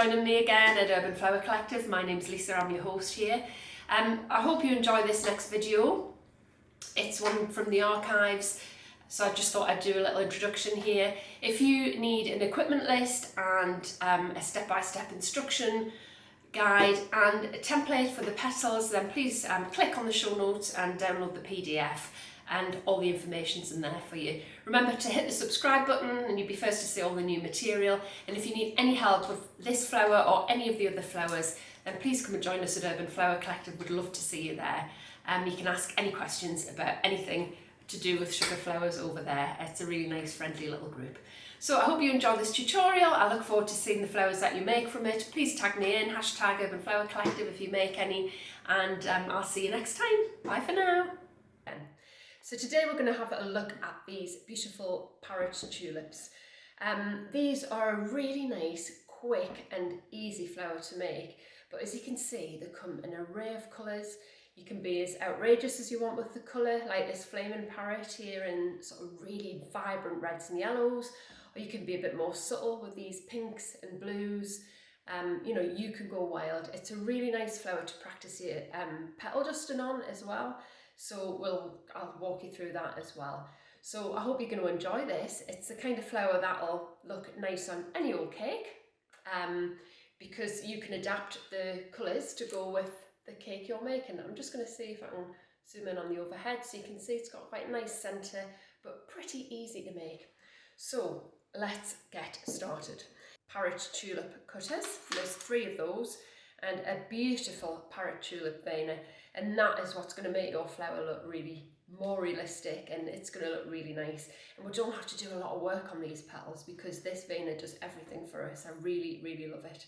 joining me again at Urban Flower Collective. My name's Lisa, I'm your host here. I hope you enjoy this next video. It's one from the archives, so I just thought I'd do a little introduction here. If you need an equipment list and a step-by-step instruction guide and a template for the petals, then please click on the show notes and download the PDF. And all the information's in there for you. Remember to hit the subscribe button and you'll be first to see all the new material. And if you need any help with this flower or any of the other flowers, then please come and join us at Urban Flower Collective. We'd love to see you there. You can ask any questions about anything to do with sugar flowers over there. It's a really nice, friendly little group. So I hope you enjoy this tutorial. I look forward to seeing the flowers that you make from it. Please tag me in, hashtag Urban Flower Collective if you make any. And I'll see you next time. Bye for now. So today we're going to have a look at these beautiful Parrot Tulips. These are a really nice, quick and easy flower to make, but as you can see they come in an array of colours. You can be as outrageous as you want with the colour, like this flaming parrot here in sort of really vibrant reds and yellows, or you can be a bit more subtle with these pinks and blues. You know, you can go wild. It's a really nice flower to practice your petal dusting on as well. So I'll walk you through that as well. So I hope you're going to enjoy this. It's the kind of flower that'll look nice on any old cake, because you can adapt the colours to go with the cake you're making. I'm just going to see if I can zoom in on the overhead so you can see it's got quite a nice centre, but pretty easy to make. So let's get started. Parrot tulip cutters, there's 3 of those, and a beautiful parrot tulip veiner, and that is what's going to make your flower look really more realistic, and it's going to look really nice. And we don't have to do a lot of work on these petals because this veiner does everything for us. I really love it.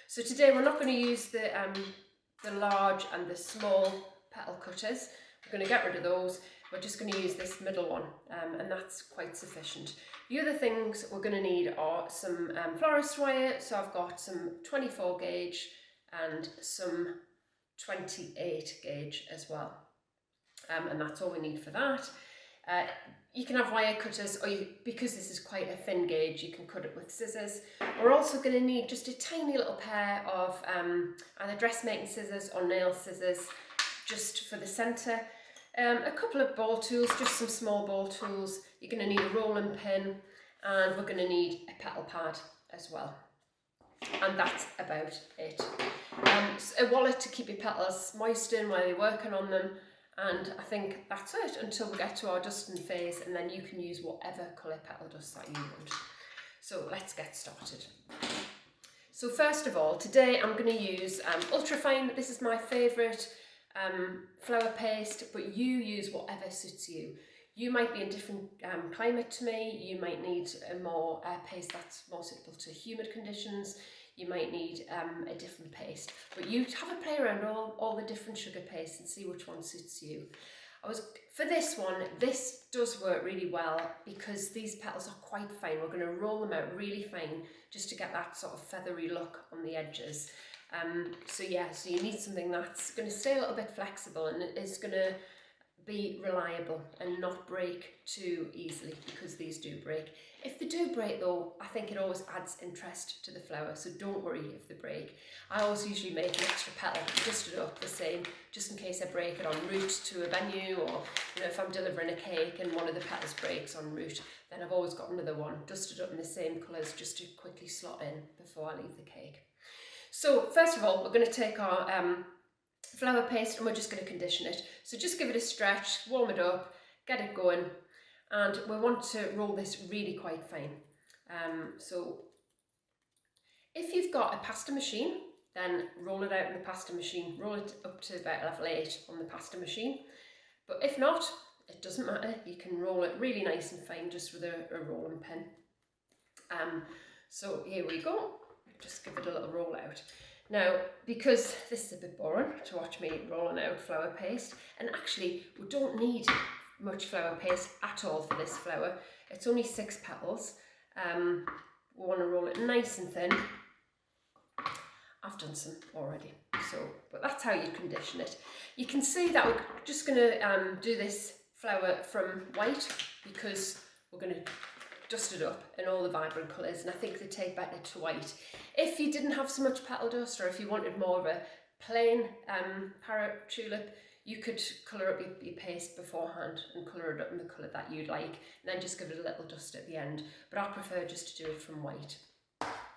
So today we're not going to use the large and the small petal cutters. We're going to get rid of those. We're just going to use this middle one, and that's quite sufficient. The other things we're going to need are some florist wire. So I've got some 24 gauge and some 28 gauge as well, and that's all we need for that. You can have wire cutters, or because this is quite a thin gauge, you can cut it with scissors. We're also going to need just a tiny little pair of either dressmaking scissors or nail scissors just for the centre. A couple of ball tools, just some small ball tools. You're going to need a rolling pin, and we're going to need a petal pad as well. And that's about it. A wallet to keep your petals moist in while you're working on them, and I think that's it until we get to our dusting phase, and then you can use whatever colour petal dust that you want. So let's get started. So first of all, today I'm going to use ultrafine. This is my favourite flower paste, but you use whatever suits you. You might be in different climate to me. You might need a more paste that's more suitable to humid conditions. You might need a different paste, but you have a play around all the different sugar pastes and see which one suits you. For this one, this does work really well because these petals are quite fine. We're going to roll them out really fine just to get that sort of feathery look on the edges. So you need something that's going to stay a little bit flexible and is going to be reliable and not break too easily, because these do break. If they do break though, I think it always adds interest to the flower, so don't worry if they break. I always usually make an extra petal, dust it up the same, just in case I break it en route to a venue, or if I'm delivering a cake and one of the petals breaks en route, then I've always got another one dusted up in the same colours just to quickly slot in before I leave the cake. So first of all, we're going to take our flower paste and we're just going to condition it. So just give it a stretch, warm it up, get it going, and we want to roll this really quite fine. So if you've got a pasta machine, then roll it out in the pasta machine. Roll it up to about level 8 on the pasta machine. But if not, it doesn't matter. You can roll it really nice and fine just with a rolling pin. So here we go. Just give it a little roll out. Now, because this is a bit boring to watch me rolling out flower paste, and actually we don't need much flower paste at all for this flower. It's only 6 petals. We want to roll it nice and thin. I've done some already, but that's how you condition it. You can see that we're just going to do this flower from white because we're going to dusted up in all the vibrant colours, and I think they take better to white. If you didn't have so much petal dust, or if you wanted more of a plain Parrot Tulip, you could colour up your paste beforehand and colour it up in the colour that you'd like, and then just give it a little dust at the end. But I prefer just to do it from white.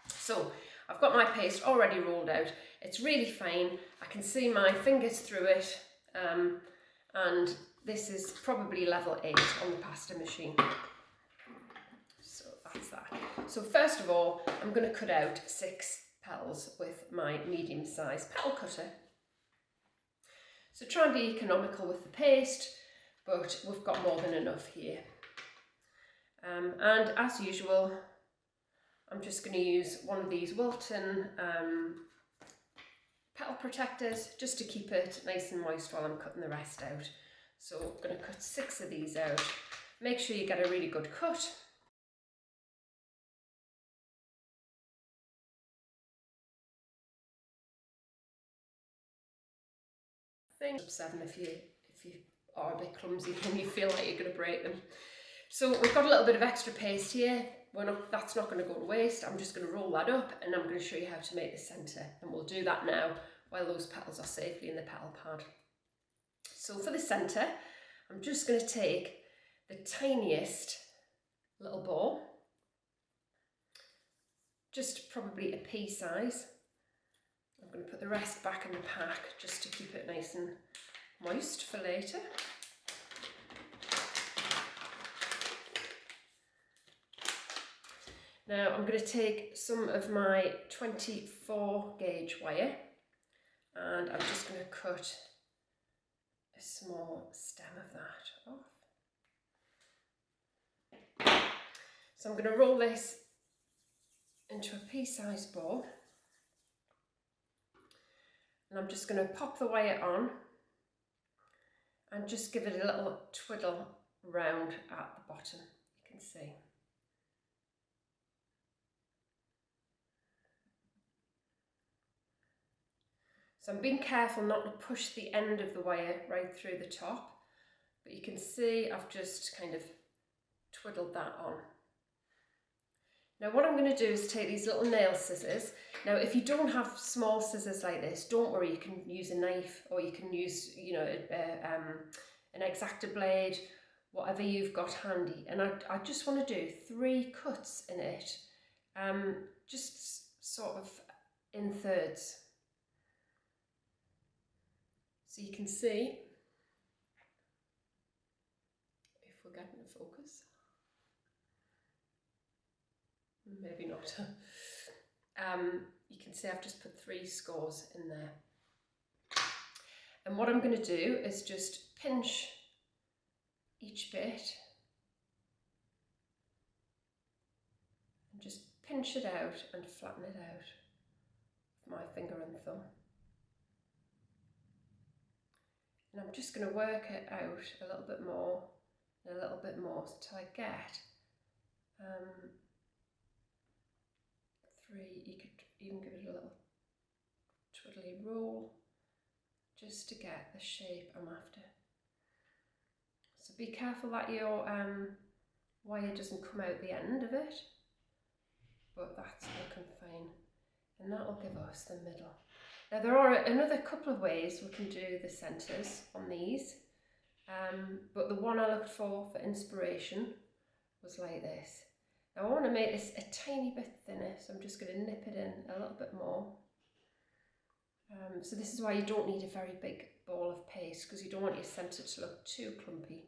So I've got my paste already rolled out. It's really fine. I can see my fingers through it, and this is probably level 8 on the pasta machine. So that's that. So first of all, I'm going to cut out 6 petals with my medium-sized petal cutter. So try and be economical with the paste, but we've got more than enough here. And as usual, I'm just going to use one of these Wilton petal protectors just to keep it nice and moist while I'm cutting the rest out. So I'm going to cut 6 of these out. Make sure you get a really good cut. I think 7 if you are a bit clumsy and you feel like you're going to break them. So we've got a little bit of extra paste here. That's not going to go to waste. I'm just going to roll that up, and I'm going to show you how to make the centre, and we'll do that now while those petals are safely in the petal pad. So for the centre, I'm just going to take the tiniest little ball, just probably a pea size. I'm going to put the rest back in the pack just to keep it nice and moist for later. Now I'm going to take some of my 24 gauge wire, and I'm just going to cut a small stem of that off. So I'm going to roll this into a pea-sized ball, and I'm just going to pop the wire on and just give it a little twiddle round at the bottom, you can see. So I'm being careful not to push the end of the wire right through the top, but you can see I've just kind of twiddled that on. Now what I'm going to do is take these little nail scissors. Now if you don't have small scissors like this, don't worry, you can use a knife, or you can use, you know, an X-Acto blade, whatever you've got handy. And I just want to do 3 cuts in it, just sort of in thirds. So you can see, if we're getting a focus, maybe not. You can see I've just put 3 scores in there. And what I'm going to do is just pinch each bit and just pinch it out and flatten it out with my finger and thumb. And I'm just going to work it out a little bit more and a little bit more until I get 3. You could even give it a little twiddly roll just to get the shape I'm after. So be careful that your wire doesn't come out the end of it, but that's looking fine. And that will give us the middle. Now there are another couple of ways we can do the centres on these, but the one I looked for inspiration was like this. Now I want to make this a tiny bit thinner, so I'm just going to nip it in a little bit more. So this is why you don't need a very big ball of paste, because you don't want your centre to look too clumpy.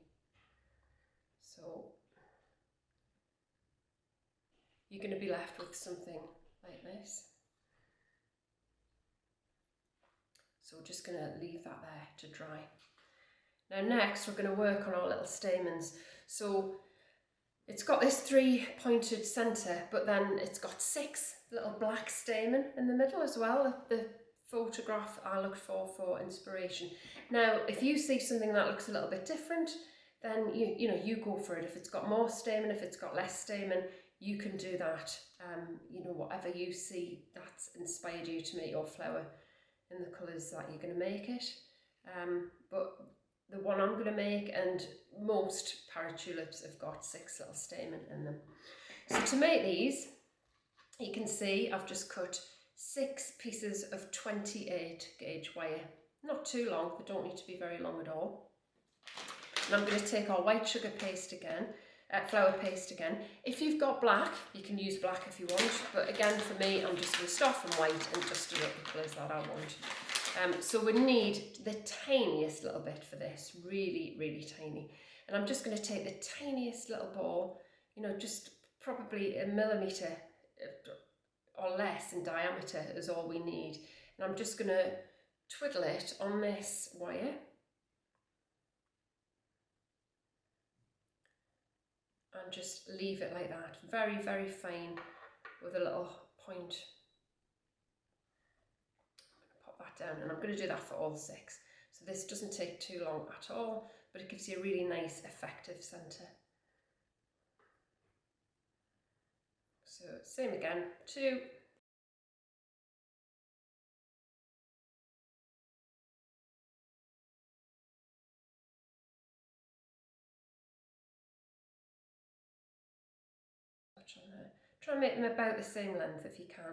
So you're going to be left with something like this. So we're just going to leave that there to dry. Now next we're going to work on our little stamens. So it's got this 3-pointed centre, but then it's got 6 little black stamen in the middle as well. The photograph I looked for inspiration. Now if you see something that looks a little bit different, then you go for it. If it's got more stamen, if it's got less stamen, you can do that. Whatever you see that's inspired you to make your flower in the colours that you're going to make it. But the one I'm going to make, and most Parrot Tulips have got 6 little stamen in them. So to make these, you can see I've just cut 6 pieces of 28 gauge wire. Not too long, they don't need to be very long at all. And I'm going to take our white sugar paste again, flour paste again. If you've got black, you can use black if you want, but again for me, I'm just going to start from white and just do it the colours that I want. So we need the tiniest little bit for this, really, really tiny. And I'm just going to take the tiniest little ball, you know, just probably a millimetre or less in diameter is all we need. And I'm just going to twiddle it on this wire. And just leave it like that, very, very fine with a little point. I'm going to pop that down, and I'm going to do that for all 6. So this doesn't take too long at all, but it gives you a really nice effective centre. So same again, 2. On there. Try and make them about the same length if you can.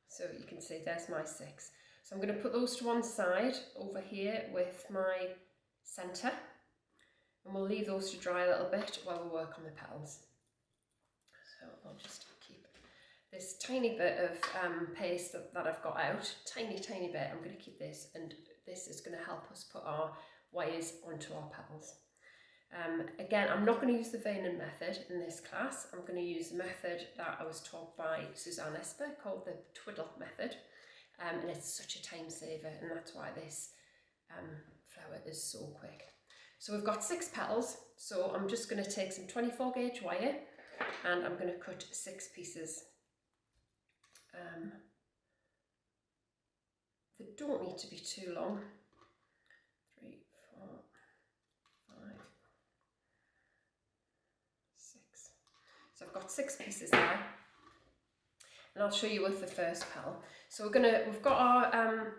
So you can see there's my 6. So I'm going to put those to one side over here with my centre, and we'll leave those to dry a little bit while we work on the petals. So I'll just keep this tiny bit of paste that I've got out, tiny bit. I'm going to keep this, and this is going to help us put our wires onto our petals. Again, I'm not going to use the veining method in this class. I'm going to use the method that I was taught by Suzanne Esper called the twiddle method, and it's such a time saver, and that's why this flower is so quick. So we've got 6 petals, so I'm just going to take some 24 gauge wire and I'm going to cut 6 pieces. They don't need to be too long. 3, 4, 5, 6. So I've got 6 pieces there, and I'll show you with the first petal. So we've got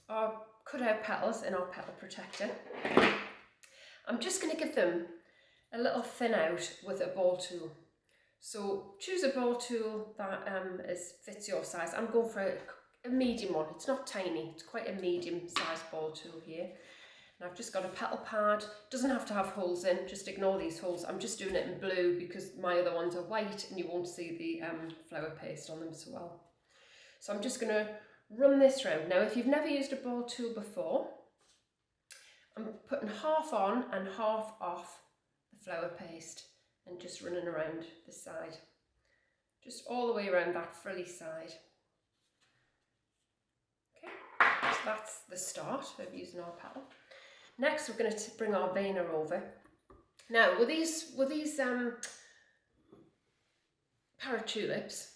our cut out petals in our petal protector. I'm just going to give them a little thin out with a ball tool. So choose a ball tool that fits your size. I'm going for a medium one. It's not tiny, it's quite a medium sized ball tool here. And I've just got a petal pad. Doesn't have to have holes in, just ignore these holes. I'm just doing it in blue because my other ones are white and you won't see the flower paste on them so well. So I'm just going to run this round. Now if you've never used a ball tool before, I'm putting half on and half off the flower paste and just running around the side. Just all the way around that frilly side. Okay, so that's the start of using our petal. Next we're going to bring our veiner over. Now with these Parrot Tulips,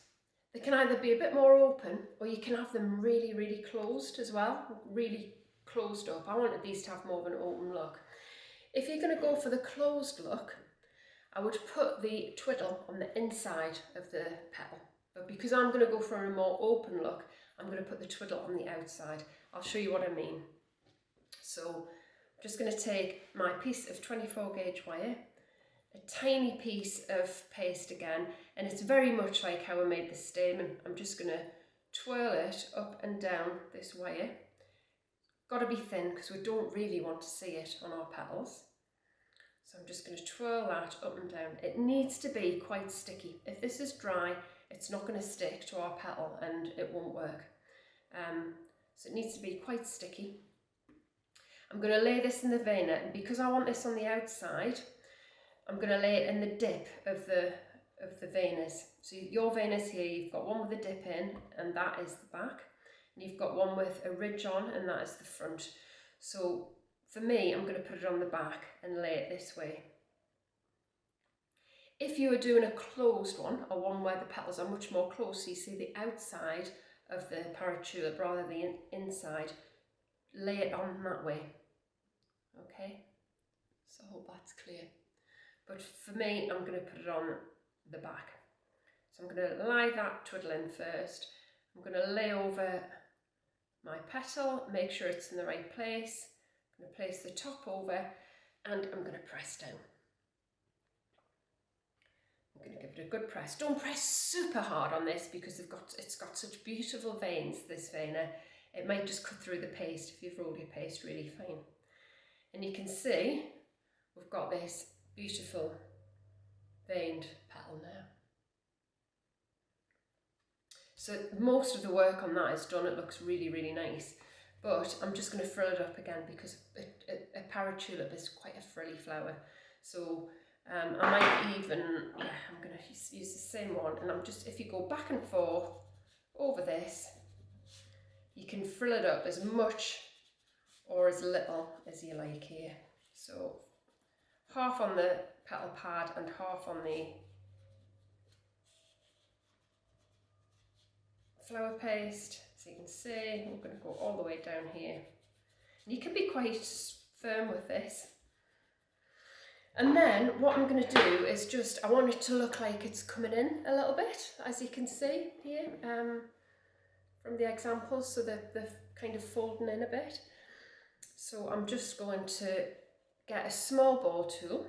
they can either be a bit more open or you can have them really, really closed as well, really closed up. I wanted these to have more of an open look. If you're going to go for the closed look, I would put the twiddle on the inside of the petal. But because I'm going to go for a more open look, I'm going to put the twiddle on the outside. I'll show you what I mean. So I'm just going to take my piece of 24 gauge wire, a tiny piece of paste again, and it's very much like how I made the stamen. I'm just going to twirl it up and down this wire. Got to be thin because we don't really want to see it on our petals. So I'm just going to twirl that up and down. It needs to be quite sticky. If this is dry, it's not going to stick to our petal and it won't work. So it needs to be quite sticky. I'm going to lay this in the veiner, and because I want this on the outside, I'm going to lay it in the dip of the veiners. So your veiners here, you've got one with a dip in, and that is the back. And you've got one with a ridge on, and that is the front. So for me, I'm going to put it on the back and lay it this way. If you were doing a closed one, or one where the petals are much more close, so you see the outside of the Parrot Tulip rather than the inside, lay it on that way. Okay, so I hope that's clear. But for me, I'm going to put it on the back. So I'm going to lie that twiddle in first. I'm going to lay over my petal, make sure it's in the right place. I'm going to place the top over and I'm going to press down. I'm going to give it a good press. Don't press super hard on this because it's got such beautiful veins, this veiner. It might just cut through the paste if you've rolled your paste really fine. And you can see we've got this beautiful veined petal now. So most of the work on that is done. It looks really, really nice. But I'm just going to frill it up again because a parrot tulip is quite a frilly flower. So I might even, I'm going to use the same one. And I'm just, if you go back and forth over this, you can frill it up as much or as little as you like here. So half on the petal pad and half on the flower paste. So you can see we're going to go all the way down here. And you can be quite firm with this. And then what I'm going to do is just, I want it to look like it's coming in a little bit, as you can see here from the examples. So they're kind of folding in a bit. So I'm just going to get a small ball tool,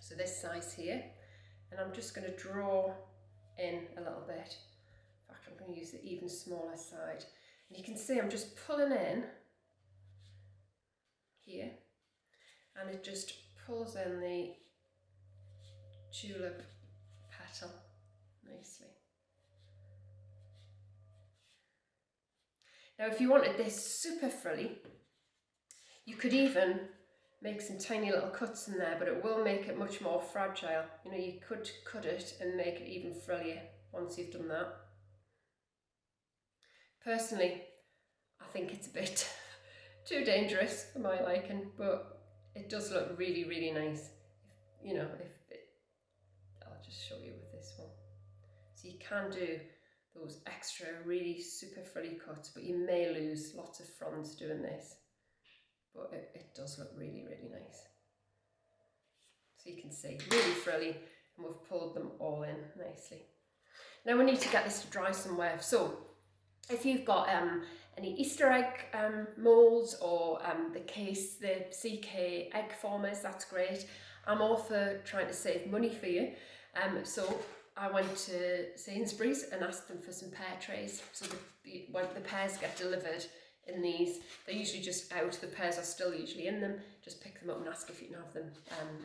so this size here, and I'm just going to draw in a little bit. In fact, I'm going to use the even smaller side. And you can see I'm just pulling in here, and it just pulls in the tulip petal nicely. Now if you wanted this super frilly, you could even make some tiny little cuts in there, but it will make it much more fragile. You know, you could cut it and make it even frillier once you've done that. Personally, I think it's a bit too dangerous for my liking, but it does look really, really nice. You know, I'll just show you with this one. So you can do those extra really super frilly cuts, but you may lose lots of fronds doing this. But it does look really, really nice. So you can see, really frilly, and we've pulled them all in nicely. Now we need to get this to dry somewhere. So if you've got any Easter egg moulds or the CK egg formers, that's great. I'm all for trying to save money for you. So I went to Sainsbury's and asked them for some pear trays. So when the pears get delivered in these, they're usually just out, the pears are still usually in them, just pick them up and ask if you can have them.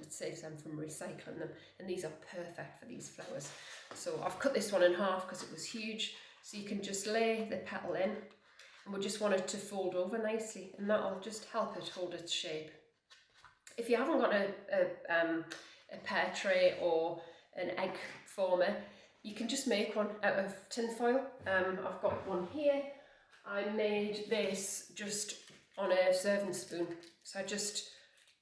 It saves them from recycling them, and these are perfect for these flowers. So I've cut this one in half because it was huge, so you can just lay the petal in, and we just want it to fold over nicely, and that'll just help it hold its shape. If you haven't got a pear tray or an egg former, you can just make one out of tin foil. I've got one here. I made this just on a serving spoon. So I just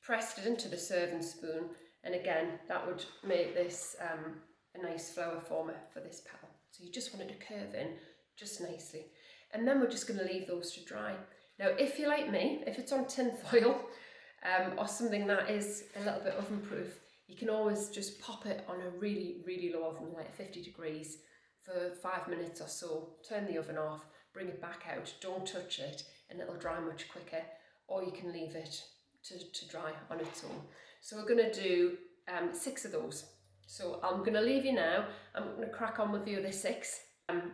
pressed it into the serving spoon, and again, that would make this a nice flower former for this petal. So you just want it to curve in just nicely. And then we're just going to leave those to dry. Now, if you're like me, if it's on tin foil or something that is a little bit oven proof, you can always just pop it on a really, really low oven, like 50 degrees for 5 minutes or so, turn the oven off, bring it back out, don't touch it, and it'll dry much quicker, or you can leave it to dry on its own. So we're going to do 6 of those. So I'm going to leave you now. I'm going to crack on with the other 6.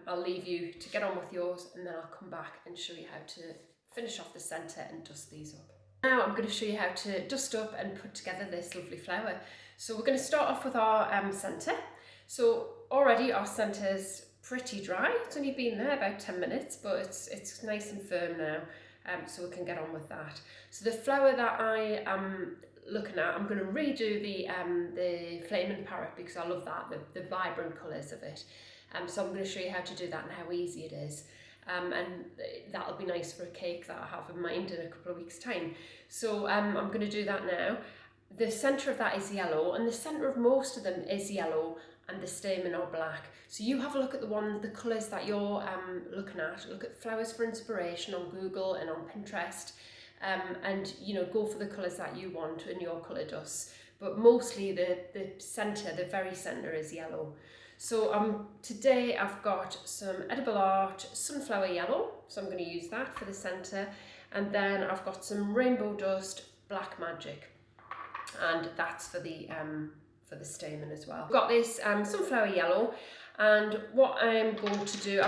I'll leave you to get on with yours, and then I'll come back and show you how to finish off the centre and dust these up. Now I'm going to show you how to dust up and put together this lovely flower. So we're going to start off with our centre. So already our centre's pretty dry. It's only been there about 10 minutes, but it's nice and firm now, so we can get on with that. So the flower that I am looking at, I'm going to redo the flaming parrot because I love that, the vibrant colours of it. So I'm going to show you how to do that and how easy it is. And that'll be nice for a cake that I have in mind in a couple of weeks' time. So I'm going to do that now. The centre of that is yellow, and the centre of most of them is yellow, and the stamen are black. So you have a look at the colours that you're looking at. Look at Flowers for Inspiration on Google and on Pinterest, and you know, go for the colours that you want in your colour dust. But mostly the centre, the very centre, is yellow. So today I've got some Edible Art Sunflower Yellow, so I'm going to use that for the centre, and then I've got some Rainbow Dust Black Magic, and that's for the for the stamen as well. I've got this sunflower yellow, and what I'm going to do,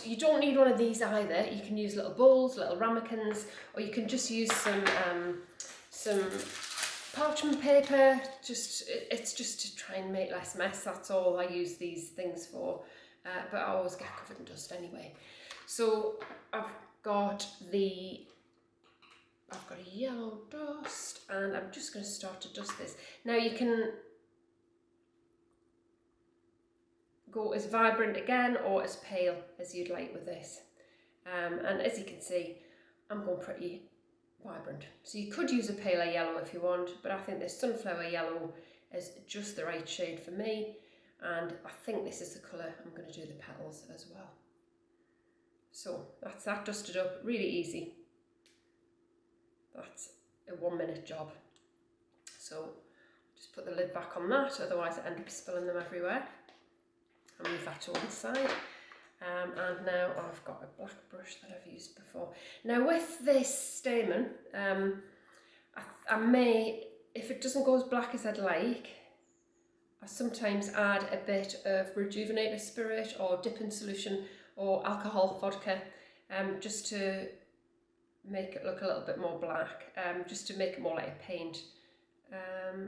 you don't need one of these either. You can use little bowls, little ramekins, or you can just use some parchment paper. It's just to try and make less mess. That's all I use these things for, but I always get covered in dust anyway. So I've got a yellow dust, and I'm just going to start to dust this. Now you can go as vibrant again or as pale as you'd like with this. And as you can see, I'm going pretty vibrant. So you could use a paler yellow if you want, but I think this sunflower yellow is just the right shade for me. And I think this is the colour I'm going to do the petals as well. So that's that dusted up, really easy. That's a 1 minute job. So just put the lid back on that, otherwise I end up spilling them everywhere. I'll move that to one side. And now I've got a black brush that I've used before. Now with this stamen, I may, if it doesn't go as black as I'd like, I sometimes add a bit of rejuvenator spirit or dipping solution or alcohol vodka, just to make it look a little bit more black, just to make it more like a paint.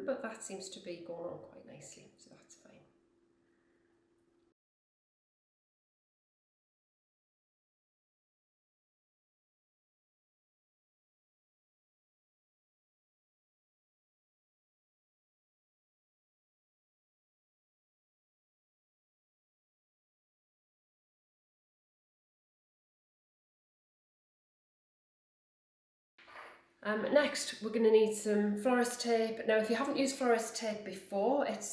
But that seems to be going on quite nicely, so that's fine. Next, we're going to need some florist tape. Now, if you haven't used florist tape before, it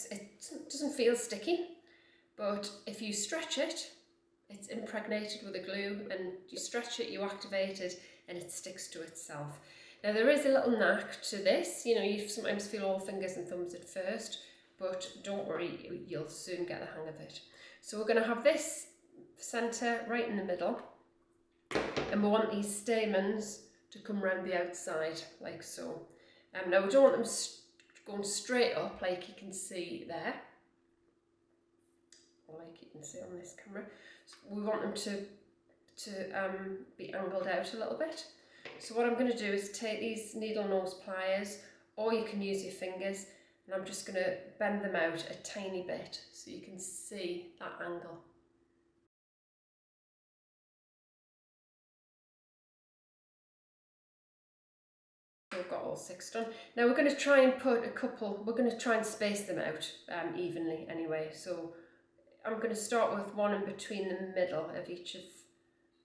doesn't feel sticky, but if you stretch it, it's impregnated with a glue, and you stretch it, you activate it, and it sticks to itself. Now, there is a little knack to this. You know, you sometimes feel all fingers and thumbs at first, but don't worry, you'll soon get the hang of it. So we're going to have this centre right in the middle, and we want these stamens to come round the outside like so. Now we don't want them going straight up like you can see there, or like you can see on this camera. So we want them to be angled out a little bit. So what I'm going to do is take these needle nose pliers, or you can use your fingers, and I'm just going to bend them out a tiny bit so you can see that angle. We've got all 6 done. Now we're going to try and put we're going to try and space them out evenly anyway. So I'm going to start with one in between the middle of each of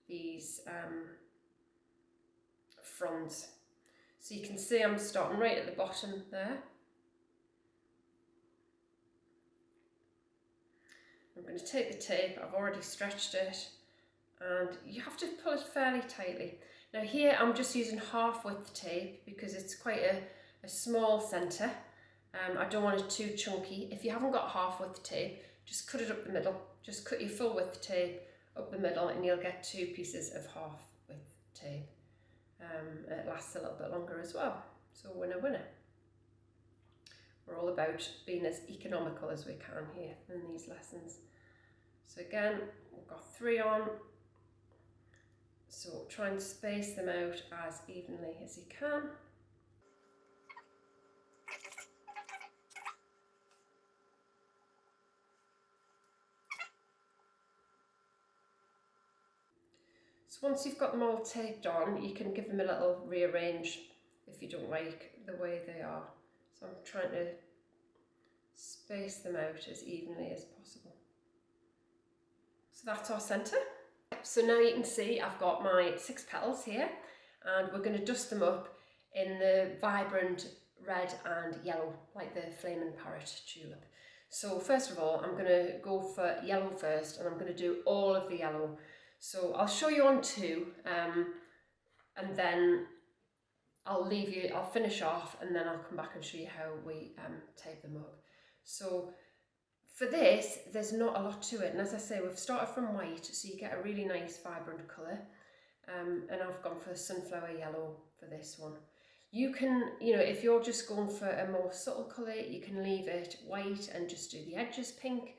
these fronds. So you can see I'm starting right at the bottom there. I'm going to take the tape, I've already stretched it, and you have to pull it fairly tightly. Now here I'm just using half width tape because it's quite a small centre. I don't want it too chunky. If you haven't got half width tape, just cut it up the middle. Just cut your full width tape up the middle and you'll get 2 pieces of half width tape. It lasts a little bit longer as well. So winner winner. We're all about being as economical as we can here in these lessons. So again, we've got 3 on. So try and space them out as evenly as you can. So once you've got them all taped on, you can give them a little rearrange if you don't like the way they are. So I'm trying to space them out as evenly as possible. So that's our centre. So now you can see I've got my 6 petals here, and we're going to dust them up in the vibrant red and yellow, like the flaming Parrot Tulip. So first of all, I'm going to go for yellow first, and I'm going to do all of the yellow. So I'll show you on 2, and then I'll finish off, and then I'll come back and show you how we tape them up. So for this, there's not a lot to it, and as I say, we've started from white, so you get a really nice vibrant colour, and I've gone for sunflower yellow for this one. You can, you know, if you're just going for a more subtle colour, you can leave it white and just do the edges pink,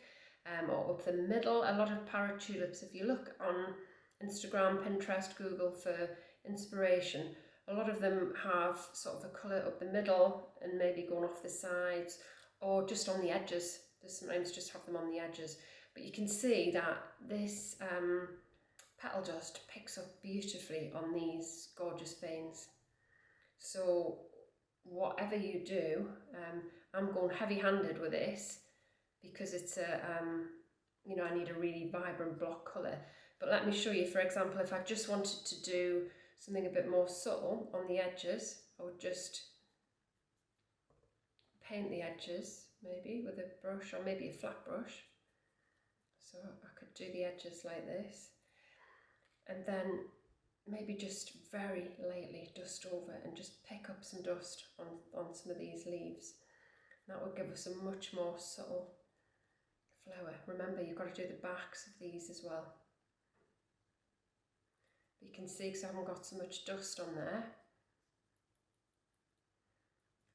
or up the middle. A lot of Parrot Tulips, if you look on Instagram, Pinterest, Google for inspiration, a lot of them have sort of a colour up the middle and maybe going off the sides or just on the edges. They sometimes just have them on the edges. But you can see that this petal dust picks up beautifully on these gorgeous veins. So whatever you do, I'm going heavy-handed with this because it's a, you know, I need a really vibrant block colour. But let me show you, for example, if I just wanted to do something a bit more subtle on the edges, I would just paint the edges maybe with a brush or maybe a flat brush. So I could do the edges like this, and then maybe just very lightly dust over and just pick up some dust on some of these leaves. That would give us a much more subtle flower. Remember, you've got to do the backs of these as well. But you can see, because I haven't got so much dust on there,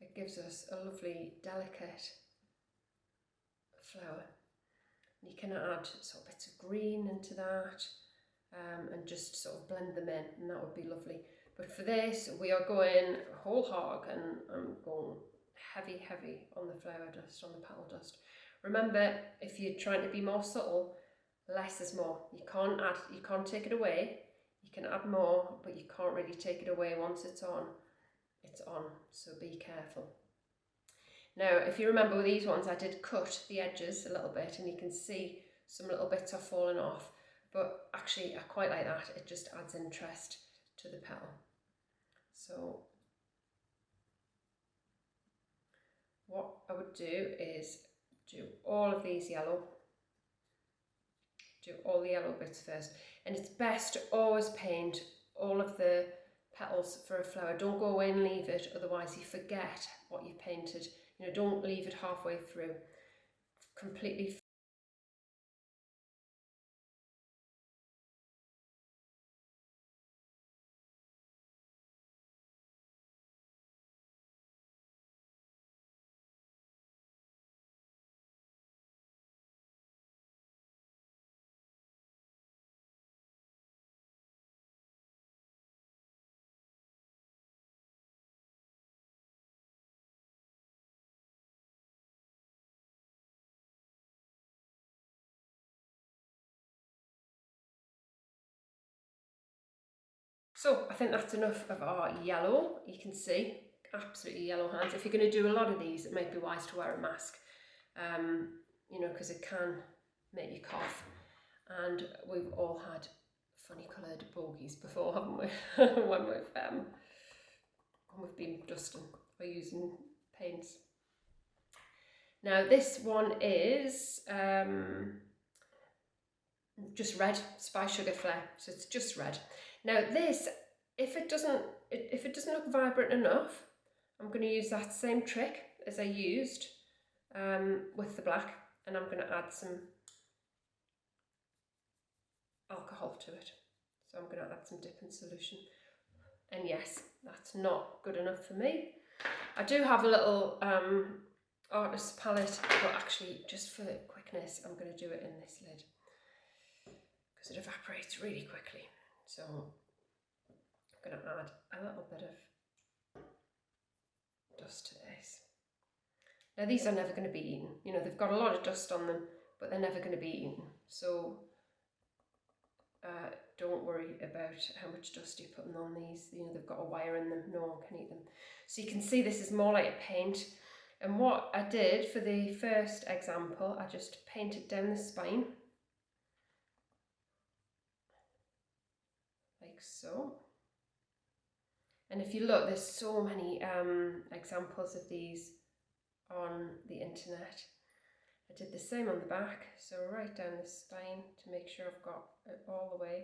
it gives us a lovely delicate flower. And you can add sort of bits of green into that, and just sort of blend them in, and that would be lovely. But for this, we are going whole hog, and I'm going heavy on the flower dust, on the petal dust. Remember, if you're trying to be more subtle, less is more. You can't take it away. You can add more, but you can't really take it away. Once it's on, so be careful. Now, if you remember with these ones, I did cut the edges a little bit, and you can see some little bits are falling off. But actually, I quite like that. It just adds interest to the petal. So what I would do is do all of these yellow. Do all the yellow bits first. And it's best to always paint all of the petals for a flower. Don't go away and leave it, otherwise you forget what you painted. You know, don't leave it halfway through. Completely. So I think that's enough of our yellow. You can see, absolutely yellow hands. If you're going to do a lot of these, it might be wise to wear a mask, you know, because it can make you cough. And we've all had funny coloured bogies before, haven't we? when we've been dusting or using paints. Now this one is just red, Spice Sugar Flare, so it's just red. Now this, if it doesn't look vibrant enough, I'm going to use that same trick as I used with the black, and I'm going to add some alcohol to it. So I'm going to add some dipping solution. And yes, that's not good enough for me. I do have a little artist's palette, but actually just for quickness, I'm going to do it in this lid because it evaporates really quickly. So I'm going to add a little bit of dust to this. Now these are never going to be eaten. You know, they've got a lot of dust on them, but they're never going to be eaten. So don't worry about how much dust you're putting on these. You know, they've got a wire in them, no one can eat them. So you can see this is more like a paint. And what I did for the first example, I just painted down the spine, like so. And if you look, there's so many examples of these on the internet. I did the same on the back, so right down the spine to make sure I've got it all the way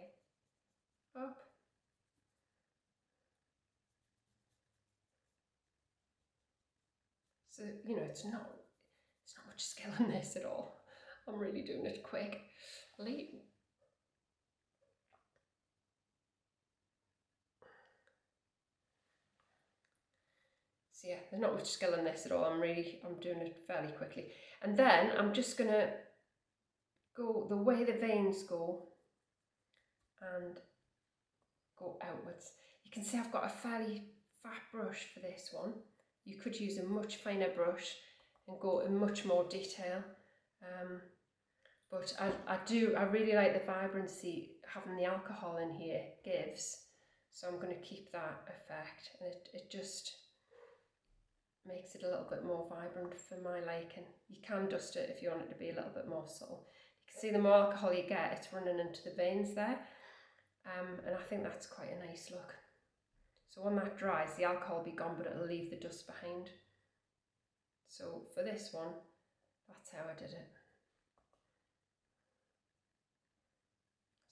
up. So, you know, it's not much skill in this at all. I'm really doing it quickly. So yeah, there's not much skill in this at all. I'm doing it fairly quickly. And then I'm just gonna go the way the veins go and go outwards. You can see I've got a fairly fat brush for this one. You could use a much finer brush and go in much more detail. But I really like the vibrancy having the alcohol in here gives. So I'm going to keep that effect, and it just makes it a little bit more vibrant for my liking. You can dust it if you want it to be a little bit more subtle. You can see the more alcohol you get, it's running into the veins there. And I think that's quite a nice look. So when that dries, the alcohol will be gone, but it'll leave the dust behind. So for this one, that's how I did it.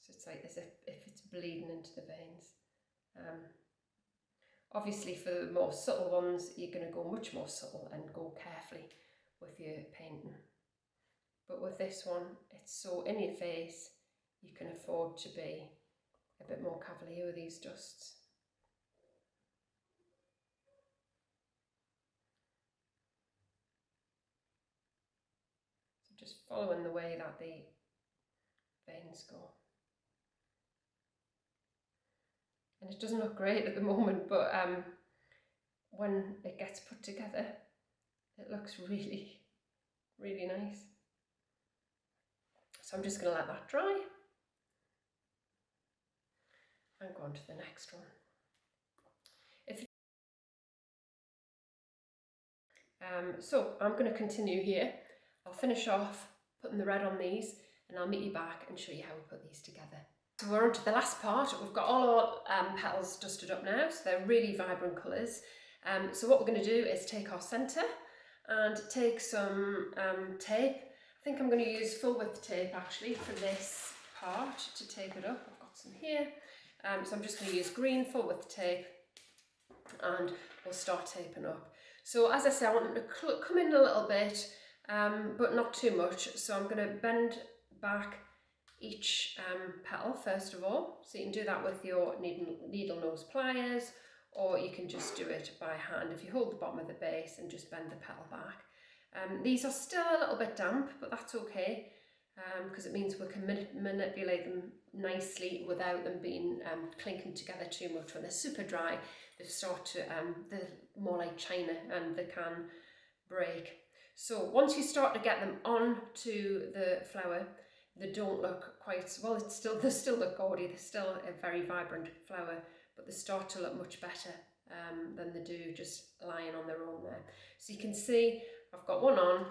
So it's like as if it's bleeding into the veins. Obviously for the more subtle ones, you're going to go much more subtle and go carefully with your painting. But with this one, it's so in your face, you can afford to be a bit more cavalier with these dusts. So just following the way that the veins go. And it doesn't look great at the moment, but when it gets put together, it looks really, really nice. So I'm just going to let that dry and go on to the next one. So I'm going to continue here. I'll finish off putting the red on these, and I'll meet you back and show you how we put these together. So we're on to the last part. We've got all our petals dusted up now, so they're really vibrant colours. So what we're going to do is take our centre and take some tape. I think I'm going to use full width tape actually for this part to tape it up. I've got some here. So I'm just going to use green full width tape and we'll start taping up. So as I say, I want them to come in a little bit, but not too much. So I'm going to bend back each petal first of all. So you can do that with your needle nose pliers, or you can just do it by hand if you hold the bottom of the base and just bend the petal back. These are still a little bit damp, but that's okay, because it means we can manipulate them nicely without them being clinking together too much. When they're super dry, they start to, they're more like china and they can break. So once you start to get them onto the flower, they don't look quite, well, they still look gaudy, they're still a very vibrant flower, but they start to look much better than they do just lying on their own there. So you can see I've got one on.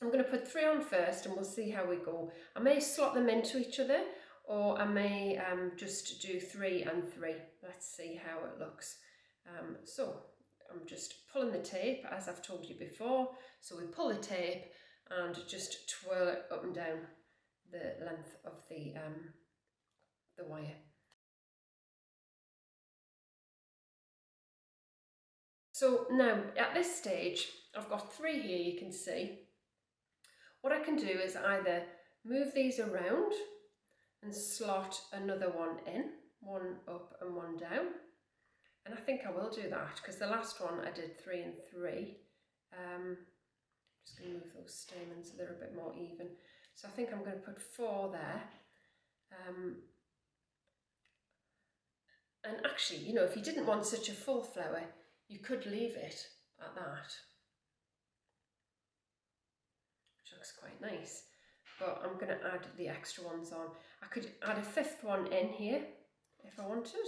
I'm going to put 3 on first and we'll see how we go. I may slot them into each other, or I may just do 3 and 3. Let's see how it looks. So I'm just pulling the tape as I've told you before. So we pull the tape and just twirl it up and down the length of the wire. So now at this stage, I've got 3 here, you can see. What I can do is either move these around and slot another one in, one up and one down. And I think I will do that because the last one I did 3 and 3. Just going to move those stamens so they're a bit more even. So I think I'm going to put 4 there. And actually, you know, if you didn't want such a full flower, you could leave it at that, which looks quite nice. But I'm going to add the extra ones on. I could add a 5th one in here if I wanted,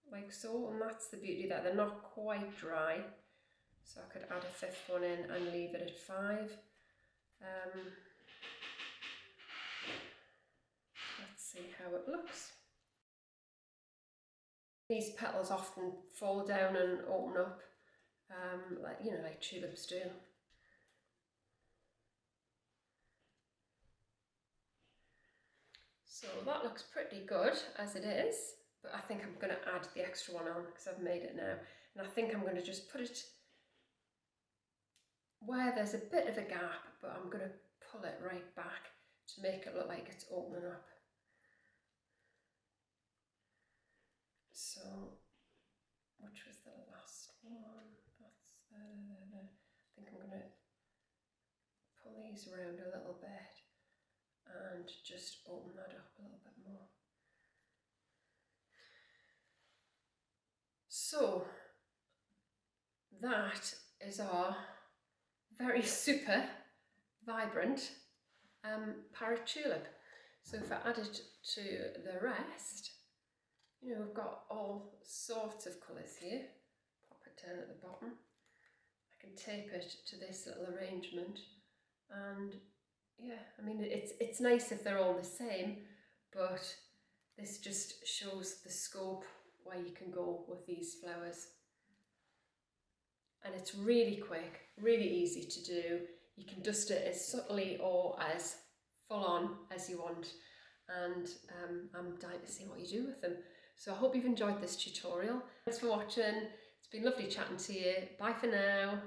like so, and that's the beauty there. They're not quite dry, so I could add a 5th one in and leave it at 5. Let's see how it looks. These petals often fall down and open up, like tulips do. So that looks pretty good as it is, but I think I'm going to add the extra one on because I've made it now. And I think I'm going to just put it where there's a bit of a gap, but I'm going to pull it right back to make it look like it's opening up. So, which was the last one? I think I'm going to pull these around a little bit and just open that up a little bit more. So that is our very super vibrant Parrot Tulip. So if I add it to the rest, you know, we've got all sorts of colours here. Pop it down at the bottom. I can tape it to this little arrangement, and yeah, I mean it's nice if they're all the same, but this just shows the scope where you can go with these flowers. And it's really quick, really easy to do. You can dust it as subtly or as full on as you want, and I'm dying to see what you do with them. So I hope you've enjoyed this tutorial. Thanks for watching. It's been lovely chatting to you. Bye for now.